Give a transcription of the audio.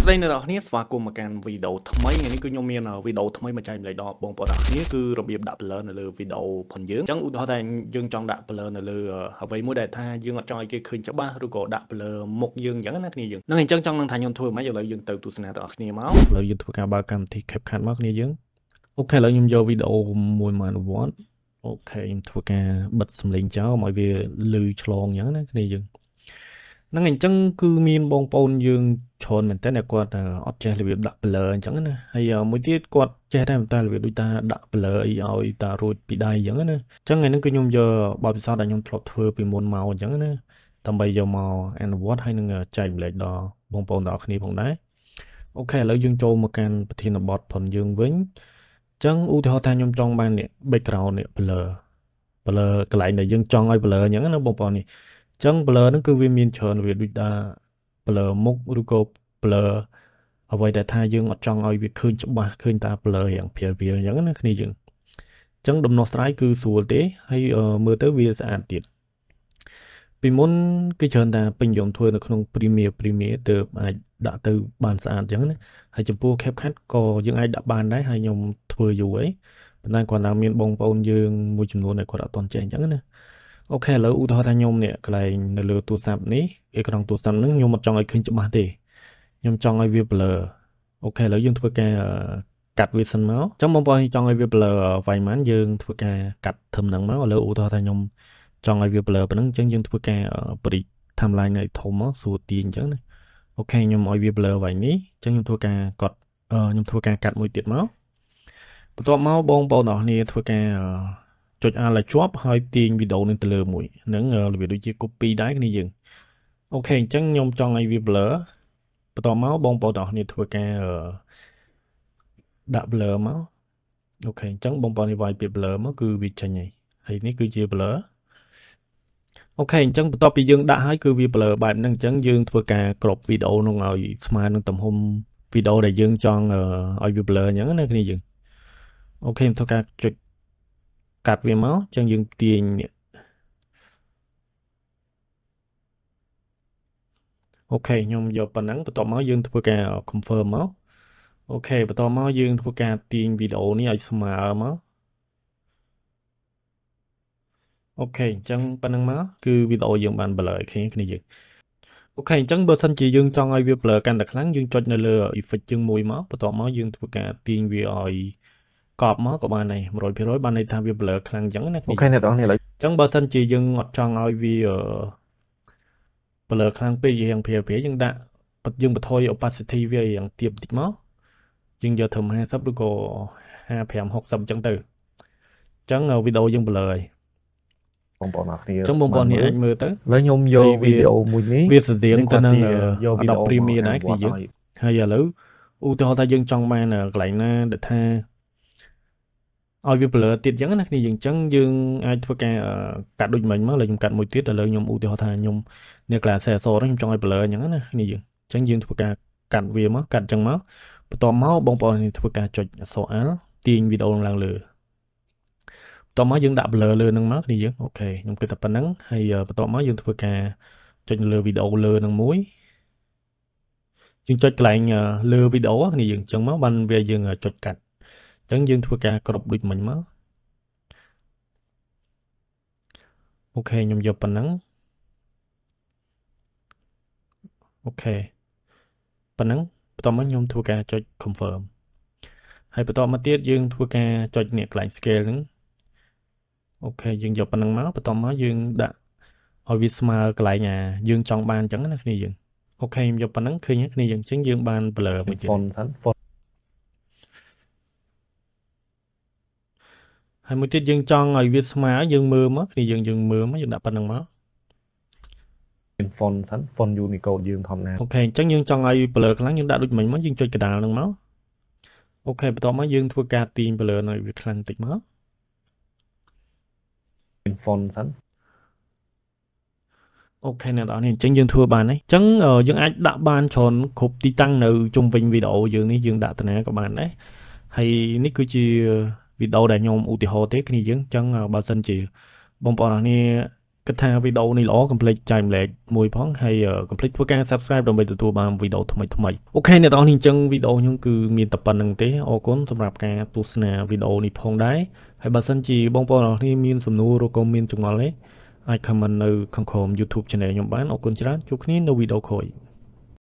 ស្តីអ្នកនរគ្នាស្វាគមន៍មកកាន់វីដេអូថ្មីថ្ងៃនេះគឺខ្ញុំមានវីដេអូថ្មីមកចែកម្លែកដល់បងប្អូនអ្នកគ្នាគឺរបៀបដាក់ blur នៅលើវីដេអូផងយើងអញ្ចឹងឧទាហរណ៍ថាយើងចង់ដាក់ blur នៅលើអ្វីមួយដែលថាយើងអត់ចង់ឲ្យគេឃើញច្បាស់ឬក៏ដាក់ blur មុខយើងអញ្ចឹងណាគ្នាយើងហ្នឹងអញ្ចឹងចង់នឹងថាខ្ញុំធ្វើម៉េចឥឡូវយើងទៅទស្សនាទាំងអស់គ្នាមកឥឡូវយើងធ្វើការបើកកម្មវិធី CapCut មកគ្នាយើងអូខេឥឡូវខ្ញុំយកវីដេអូមួយមកអនុវត្តអូខេខ្ញុំធ្វើការបិទសំឡេងចោលឲ្យវាលឺឆ្លងអញ្ចឹងណាគ្នាយើងហ្នឹងអញ្ចឹងគឺមានបងប្អូនយើងច្រើនមែនតើគាត់អត់ចេះរបៀបដាក់ blur អញ្ចឹងណាហើយមួយទៀតគាត់ចេះតែតែរបៀបដូចថាដាក់ blur អីឲ្យតារួចពីដៃអញ្ចឹងណាអញ្ចឹងថ្ងៃនេះគឺខ្ញុំយកបទពិសោធន៍ដែលខ្ញុំធ្លាប់ធ្វើពីមុនមកអញ្ចឹងណាដើម្បីយកមកអនុវត្តហើយនឹងចែកម្លែកដល់បងប្អូនទាំងអស់គ្នាផងដែរអូខេឥឡូវយើងចូលមកកាន់ប្រធានបទផងយើងវិញអញ្ចឹងឧទាហរណ៍ថាខ្ញុំចង់បាននេះ background នេះ blur កន្លែងដែលយើងចង់ឲ្យ blur អញ្ចឹងណាបងប្អូននេះចឹង blur ហ្នឹងគឺវាមានច្រើនវាដូចថា blur មុខឬក៏ blur អ្វីដែលថាយើងអត់ចង់ឲ្យវាឃើញច្បាស់ឃើញតា blur យ៉ាងព្រាលៗអញ្ចឹងណាគ្នាយើងអញ្ចឹងដំណោះស្រាយគឺស្រួលទេហើយមើលទៅវាស្អាតទៀតពីមុនគឺច្រើនតែពេញនិយមធ្វើនៅក្នុង Premiere ទៅអាចដាក់ទៅបានស្អាតអញ្ចឹងណាហើយចំពោះ CapCut ក៏យើងអាចដាក់បានដែរហើយខ្ញុំធ្វើយូរហើយប៉ុន្តែគាត់ថាមានបងប្អូនយើងមួយចំនួនដែលគាត់អត់ទាន់ចេះអញ្ចឹងណាអូខេឥឡូវឧទាហរណ៍ថាខ្ញុំនេះកន្លែងនៅលើទូរស័ព្ទនេះអេក្រង់ទូរស័ព្ទហ្នឹងខ្ញុំអត់ចង់ឲ្យឃើញច្បាស់ទេខ្ញុំចង់ឲ្យវា blur អូខេឥឡូវយើងធ្វើការកាត់វាសិនមកអញ្ចឹងបងប្អូនចង់ឲ្យវា blur វាយម៉ានយើងធ្វើការកាត់ធំហ្នឹងមកឥឡូវឧទាហរណ៍ថាខ្ញុំចង់ឲ្យវា blur ប៉ុណ្ណឹងអញ្ចឹងយើងធ្វើការបរិច timeline ឲ្យធំមកស្រួលទាញអញ្ចឹងណាអូខេខ្ញុំឲ្យវា blur វាយនេះអញ្ចឹងខ្ញុំធ្វើការកាត់មួយទៀតមកបន្ទាប់មកបងប្អូនទាំងអស់គ្នាធ្វើការចុច Alt ឲ្យជាប់ហើយទាញវីដេអូនឹងទៅលើមួយហ្នឹងរបៀបដូចជា copy ដែរគ្នាយើងអូខេអញ្ចឹងខ្ញុំចង់ឲ្យវា blur បន្ទាប់មកបងប្អូនទាំងអស់គ្នាធ្វើការដាក់ blur មកអូខេអញ្ចឹងបងប្អូននេះវាយពី blur មកគឺវាចេញហើយនេះគឺជា blur អូខេអញ្ចឹងបន្ទាប់ពីយើងដាក់ហើយគឺវា blur បែបហ្នឹងអញ្ចឹងយើងធ្វើការគ្របវីដេអូនោះឲ្យស្មើនឹងទំហំវីដេអូដែលយើងចង់ឲ្យវា blur អញ្ចឹងណាគ្នាយើងអូខេខ្ញុំធ្វើការចុចកាត់វាមកអញ្ចឹងយើងទាញអូខេខ្ញុំយកប៉ុណ្ណឹងបន្ទាប់មកយើងធ្វើការ confirm មកអូខេបន្ទាប់មកយើងធ្វើការទាញវីដេអូនេះឲ្យស្មើមកអូខេអញ្ចឹងប៉ុណ្ណឹងមកគឺវីដេអូយើងបាន blur គ្នាយើងអូខេអញ្ចឹងបើសិនជាយើងចង់ឲ្យវា blur កាន់តែខ្លាំងយើងចុចនៅលើ effect ជើងមួយមកបន្ទាប់មកយើងធ្វើការទាញវាឲ្យកប់មកក៏បានដែរ 100% បានន័យថាវា blur ខ្លាំងអញ្ចឹងណាអូខេអ្នកទាំងអស់គ្នាឥឡូវអញ្ចឹងបើសិនជាយើងអត់ចង់ឲ្យវា blur ខ្លាំងពេកយ៉ាងព្រាលយើងដាក់យើងបន្ថយ opacity វាយ៉ាងទាបបន្តិចមកយើងយកធំ50ឬក៏55 60អញ្ចឹងទៅអញ្ចឹងវីដេអូយើង blur ហើយបងប្អូនអ្នកគ្នាអញ្ចឹងបងប្អូននេះអាចមើលទៅឥឡូវខ្ញុំយកវីដេអូមួយនេះវាស្តៀងទៅនឹងAdobe Premiere ដែរគឺយើងហើយឥឡូវឧទាហរណ៍ថាយើងចង់បានកន្លែងណាដែលថាឲ្យវា blur ទៀតអញ្ចឹងណាគ្នាយើងអញ្ចឹងយើងអាចធ្វើការកាត់ដូចមិញមកឥឡូវខ្ញុំកាត់មួយទៀតឥឡូវខ្ញុំឧទាហរណ៍ថាខ្ញុំនៅកន្លែង sensor ហ្នឹងខ្ញុំចង់ឲ្យ blur អញ្ចឹងណាគ្នាយើងអញ្ចឹងយើងធ្វើការកាត់វាមកកាត់អញ្ចឹងមកបន្ទាប់មកបងប្អូនធ្វើការចុចអក្សរ Alt ទាញវីដេអូឡើងលើបន្ទាប់មកយើងដាក់ blur លើហ្នឹងមកគ្នាយើងអូខេខ្ញុំគិតតែប៉ុណ្្នឹងហើយបន្ទាប់មកយើងធ្វើការចុចលើវីដេអូលើហ្នឹងមួយយើងចុចកន្លែងលើវីដេអូគ្នាយើងអញ្ចឹងមកបានវាយើងចុចកាត់អញ្ចឹងយើងធ្វើការគ្រប់ដូចមិញមកអូខេខ្ញុំយកប៉ុណ្ណឹងអូខេប៉ុណ្ណឹងបន្ទាប់មកខ្ញុំធ្វើការចុច confirm ហើយបន្ទាប់មកទៀតយើងធ្វើការចុចនេះកន្លែង scale ហ្នឹងអូខេយើងយកប៉ុណ្ណឹងមកបន្ទាប់មកយើងដាក់ឲ្យវាស្មើកន្លែងយើងចង់បានអញ្ចឹងណាគ្នាយើងអូខេខ្ញុំយកប៉ុណ្ណឹងឃើញគ្នាយើងអញ្ចឹងយើងបាន blur មួយទៀត font ហើយមួយទៀតយើងចង់ឲ្យវាស្មើយើងមើលមកគ្នាយើងមើលមកយើងដាក់ប៉ុណ្្នឹងមកមាន font Unicode យើងធម្មតាអូខេអញ្ចឹងយើងចង់ឲ្យ blur ខ្លាំងយើងដាក់ដូចមិញមកយើងចុចកណ្ដាលហ្នឹងមកអូខេបន្ទាប់មកយើងធ្វើការទាញ blur ឲ្យវាខ្លាំងតិចមកមាន font អូខេអ្នកនរនេះអញ្ចឹងយើងធ្វើបានហើយអញ្ចឹងយើងអាចដាក់បានច្រើនគ្រប់ទីតាំងនៅជុំវិញវីដេអូយើងនេះយើងដាក់តាណាក៏បានដែរហើយនេះគឺជាវីដេអូដែលខ្ញុំឧទាហរណ៍ទេគ្នាយើងអញ្ចឹងបើសិនជាបងប្អូនអរគ្នា គិតថាវីដេអូនេះល្អកុំភ្លេចចែករំលែកមួយផងហើយកុំភ្លេចធ្វើការ Subscribe ដើម្បីទទួលបានវីដេអូថ្មីៗអូខេអ្នកទាំងអស់នេះអញ្ចឹងវីដេអូខ្ញុំគឺមានតែប៉ុណ្្នឹងទេអរគុណសម្រាប់ការទស្សនាវីដេអូនេះផងដែរហើយបើសិនជាបងប្អូនទាំងអស់គ្នាមានសំណួរឬក៏មានចម្ងល់ទេអាច comment នៅខាងក្រោម YouTube Channel ខ្ញុំបានអរគុណច្រើនជួបគ្នានៅវីដេអូក្រោយ